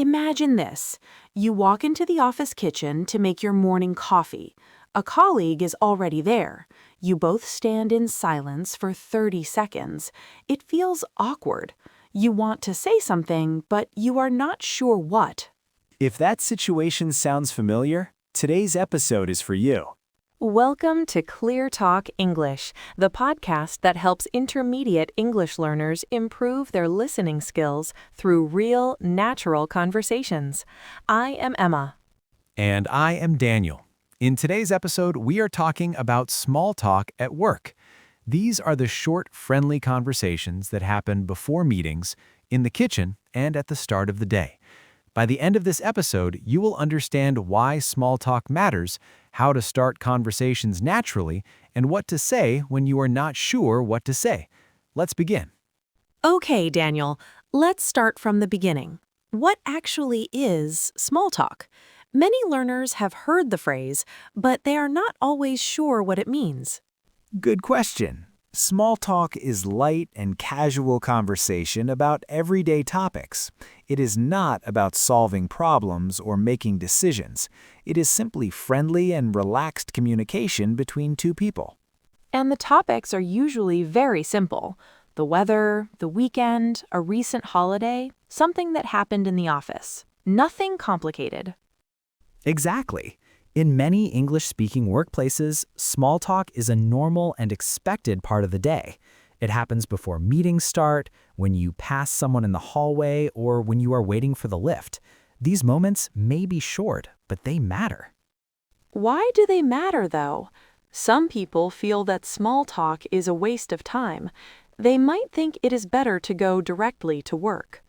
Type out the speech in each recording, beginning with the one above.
Imagine this. You walk into the office kitchen to make your morning coffee. A colleague is already there. You both stand in silence for 30 seconds. It feels awkward. You want to say something, but you are not sure what. If that situation sounds familiar, today's episode is for you. Welcome to ClearTalk English, the podcast that helps intermediate English learners improve their listening skills through real, natural conversations. I am Emma. And I am Daniel. In today's episode, we are talking about small talk at work. These are the short, friendly conversations that happen before meetings, in the kitchen, and at the start of the day. By the end of this episode, you will understand why small talk matters, how to start conversations naturally, and what to say when you are not sure what to say. Let's begin. Okay, Daniel, let's start from the beginning. What actually is small talk? Many learners have heard the phrase, but they are not always sure what it means. Good question. Small talk is light and casual conversation about everyday topics. It is not about solving problems or making decisions. It is simply friendly and relaxed communication between two people. And the topics are usually very simple. The weather, the weekend, a recent holiday, something that happened in the office. Nothing complicated. Exactly. In many English-speaking workplaces, small talk is a normal and expected part of the day. It happens before meetings start, when you pass someone in the hallway, or when you are waiting for the lift. These moments may be short, but they matter. Why do they matter, though? Some people feel that small talk is a waste of time. They might think it is better to go directly to work.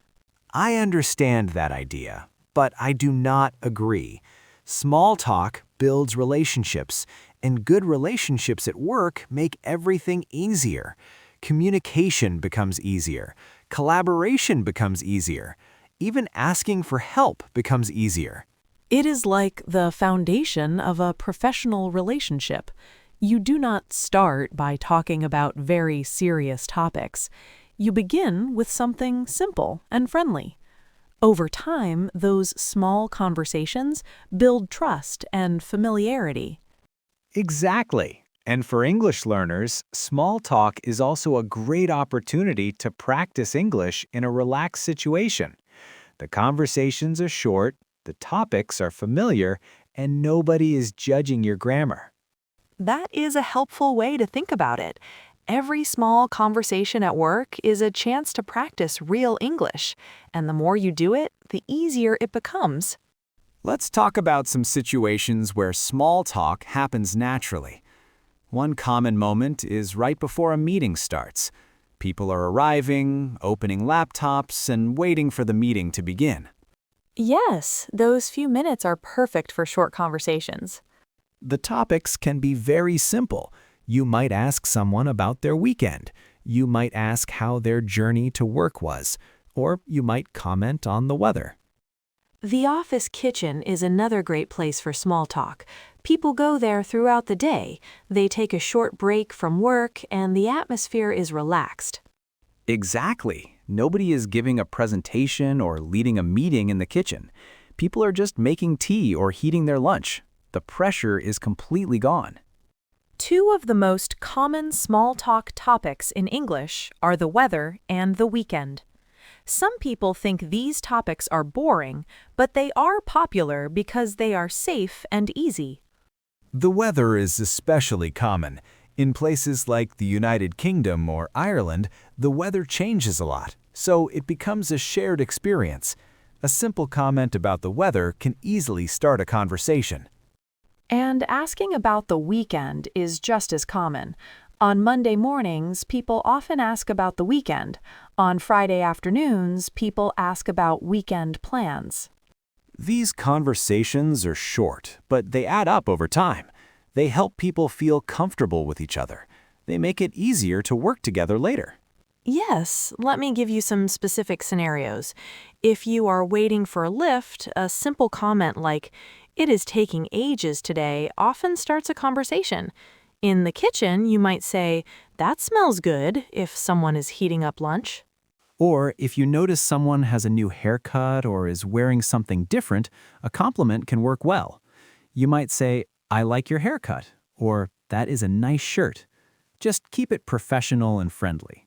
I understand that idea, but I do not agree. Small talk builds relationships, and good relationships at work make everything easier. Communication becomes easier. Collaboration becomes easier. Even asking for help becomes easier. It is like the foundation of a professional relationship. You do not start by talking about very serious topics. You begin with something simple and friendly. Over time, those small conversations build trust and familiarity. Exactly. And for English learners, small talk is also a great opportunity to practice English in a relaxed situation. The conversations are short, the topics are familiar, and nobody is judging your grammar. That is a helpful way to think about it. Every small conversation at work is a chance to practice real English, and the more you do it, the easier it becomes. Let's talk about some situations where small talk happens naturally. One common moment is right before a meeting starts. People are arriving, opening laptops, and waiting for the meeting to begin. Yes, those few minutes are perfect for short conversations. The topics can be very simple. You might ask someone about their weekend. You might ask how their journey to work was, or you might comment on the weather. The office kitchen is another great place for small talk. People go there throughout the day. They take a short break from work, and the atmosphere is relaxed. Exactly. Nobody is giving a presentation or leading a meeting in the kitchen. People are just making tea or heating their lunch. The pressure is completely gone. Two of the most common small talk topics in English are the weather and the weekend. Some people think these topics are boring, but they are popular because they are safe and easy. The weather is especially common. In places like the United Kingdom or Ireland, the weather changes a lot, so it becomes a shared experience. A simple comment about the weather can easily start a conversation. And asking about the weekend is just as common. On Monday mornings, people often ask about the weekend. On Friday afternoons, people ask about weekend plans. These conversations are short, but they add up over time. They help people feel comfortable with each other. They make it easier to work together later. Yes, let me give you some specific scenarios. If you are waiting for a lift, a simple comment like, "It is taking ages today," often starts a conversation. In the kitchen, you might say, "That smells good," if someone is heating up lunch. Or if you notice someone has a new haircut or is wearing something different, a compliment can work well. You might say, "I like your haircut," or "That is a nice shirt." Just keep it professional and friendly.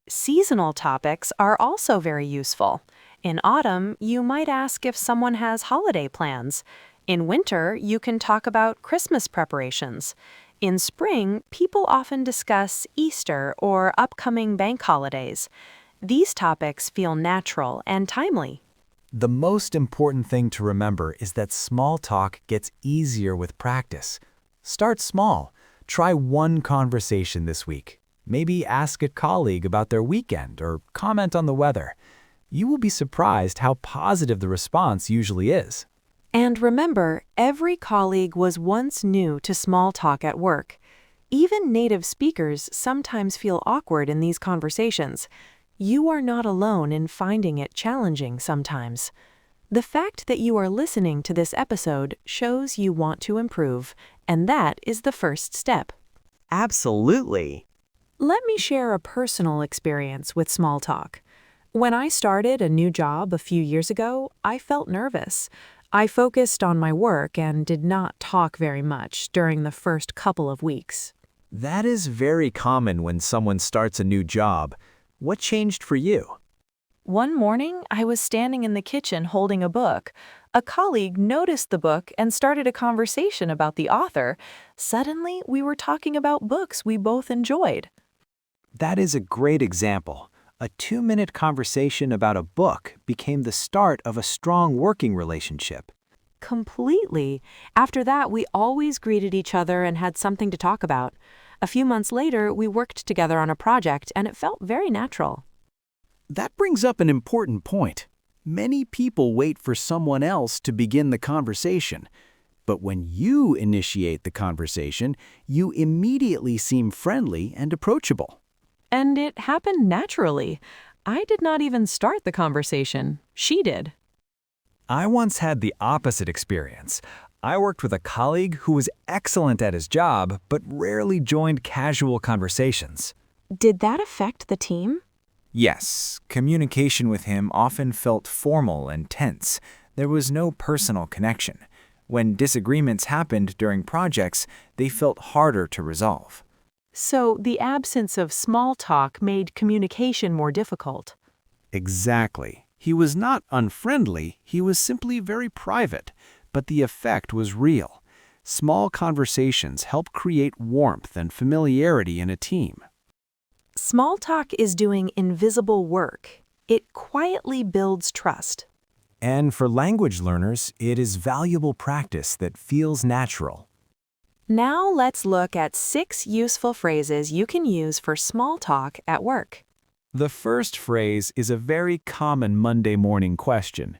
Seasonal topics are also very useful. In autumn, you might ask if someone has holiday plans. In winter, you can talk about Christmas preparations. In spring, people often discuss Easter or upcoming bank holidays. These topics feel natural and timely. The most important thing to remember is that small talk gets easier with practice. Start small. Try one conversation this week. Maybe ask a colleague about their weekend or comment on the weather. You will be surprised how positive the response usually is. And remember, every colleague was once new to small talk at work. Even native speakers sometimes feel awkward in these conversations. You are not alone in finding it challenging sometimes. The fact that you are listening to this episode shows you want to improve, and that is the first step. Absolutely. Let me share a personal experience with small talk. When I started a new job a few years ago, I felt nervous. I focused on my work and did not talk very much during the first couple of weeks. That is very common when someone starts a new job. What changed for you? One morning, I was standing in the kitchen holding a book. A colleague noticed the book and started a conversation about the author. Suddenly, we were talking about books we both enjoyed. That is a great example. A 2-minute conversation about a book became the start of a strong working relationship. Completely. After that, we always greeted each other and had something to talk about. A few months later, we worked together on a project, and it felt very natural. That brings up an important point. Many people wait for someone else to begin the conversation. But when you initiate the conversation, you immediately seem friendly and approachable. And it happened naturally. I did not even start the conversation. She did. I once had the opposite experience. I worked with a colleague who was excellent at his job, but rarely joined casual conversations. Did that affect the team? Yes, communication with him often felt formal and tense. There was no personal connection. When disagreements happened during projects, they felt harder to resolve. So the absence of small talk made communication more difficult. Exactly. He was not unfriendly, he was simply very private, but the effect was real. Small conversations help create warmth and familiarity in a team. Small talk is doing invisible work. It quietly builds trust. And for language learners, it is valuable practice that feels natural. Now let's look at 6 useful phrases you can use for small talk at work. The first phrase is a very common Monday morning question.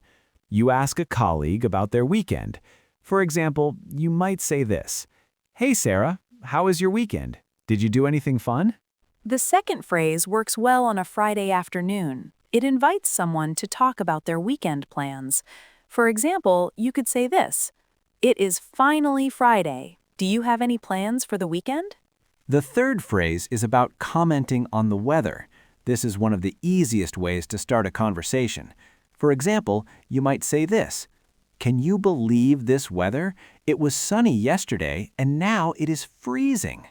You ask a colleague about their weekend. For example, you might say this: "Hey Sarah, how was your weekend? Did you do anything fun?" The second phrase works well on a Friday afternoon. It invites someone to talk about their weekend plans. For example, you could say this: "It is finally Friday. Do you have any plans for the weekend?" The third phrase is about commenting on the weather. This is one of the easiest ways to start a conversation. For example, you might say this: "Can you believe this weather? It was sunny yesterday and now it is freezing."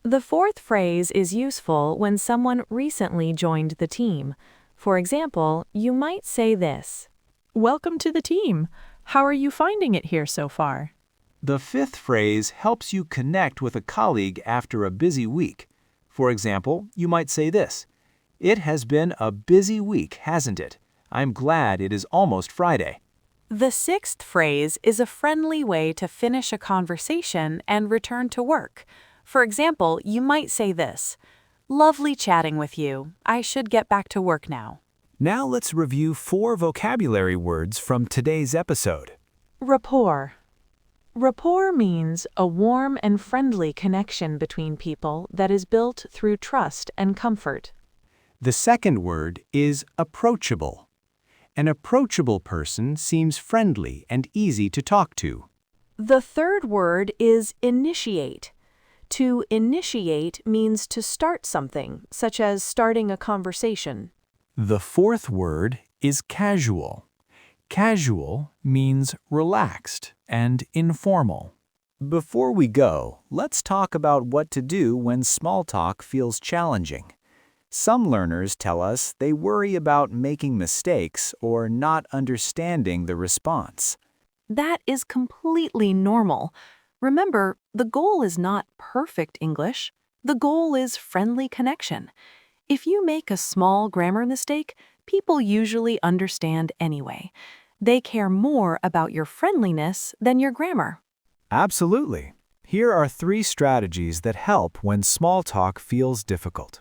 The fourth phrase is useful when someone recently joined the team. For example, you might say this: "Welcome to the team. How are you finding it here so far?" The fifth phrase helps you connect with a colleague after a busy week. For example, you might say this: "It has been a busy week, hasn't it? I'm glad it is almost Friday." The sixth phrase is a friendly way to finish a conversation and return to work. For example, you might say this: "Lovely chatting with you. I should get back to work now." Now let's review 4 vocabulary words from today's episode. Rapport. Rapport means a warm and friendly connection between people that is built through trust and comfort. The second word is approachable. An approachable person seems friendly and easy to talk to. The third word is initiate. To initiate means to start something, such as starting a conversation. The fourth word is casual. Casual means relaxed and informal. Before we go, let's talk about what to do when small talk feels challenging. Some learners tell us they worry about making mistakes or not understanding the response. That is completely normal. Remember, the goal is not perfect English. The goal is friendly connection. If you make a small grammar mistake, people usually understand anyway. They care more about your friendliness than your grammar. Absolutely. Here are 3 strategies that help when small talk feels difficult.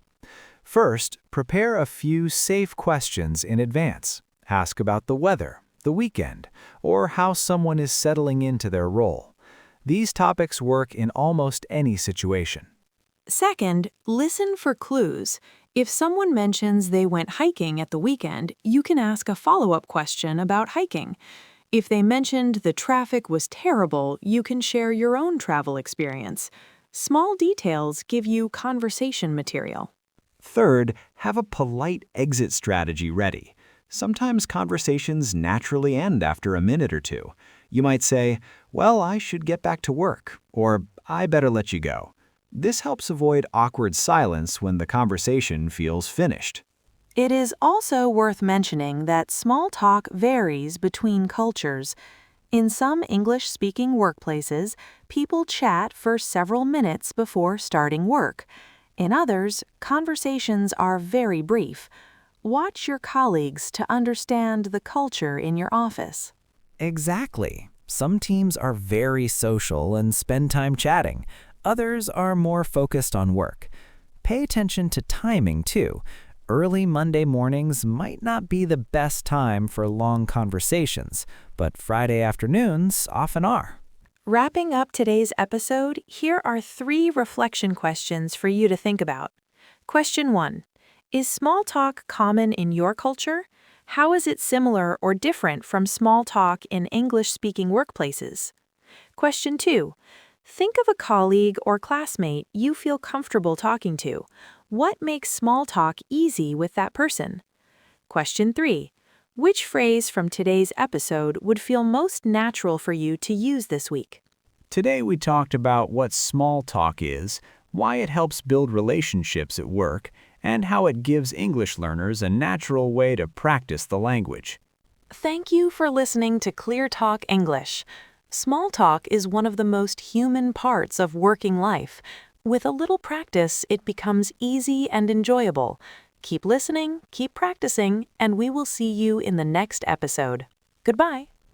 First, prepare a few safe questions in advance. Ask about the weather, the weekend, or how someone is settling into their role. These topics work in almost any situation. Second, listen for clues. If someone mentions they went hiking at the weekend, you can ask a follow-up question about hiking. If they mentioned the traffic was terrible, you can share your own travel experience. Small details give you conversation material. Third, have a polite exit strategy ready. Sometimes conversations naturally end after a minute or two. You might say, "Well, I should get back to work," or "I better let you go." This helps avoid awkward silence when the conversation feels finished. It is also worth mentioning that small talk varies between cultures. In some English-speaking workplaces, people chat for several minutes before starting work. In others, conversations are very brief. Watch your colleagues to understand the culture in your office. Exactly. Some teams are very social and spend time chatting. Others are more focused on work. Pay attention to timing, too. Early Monday mornings might not be the best time for long conversations, but Friday afternoons often are. Wrapping up today's episode, here are 3 reflection questions for you to think about. Question 1. Is small talk common in your culture? How is it similar or different from small talk in English-speaking workplaces? Question 2. Think of a colleague or classmate you feel comfortable talking to. What makes small talk easy with that person? Question 3. Which phrase from today's episode would feel most natural for you to use this week? Today we talked about what small talk is, why it helps build relationships at work, and how it gives English learners a natural way to practice the language. Thank you for listening to ClearTalk English. Small talk is one of the most human parts of working life. With a little practice, it becomes easy and enjoyable. Keep listening, keep practicing, and we will see you in the next episode. Goodbye.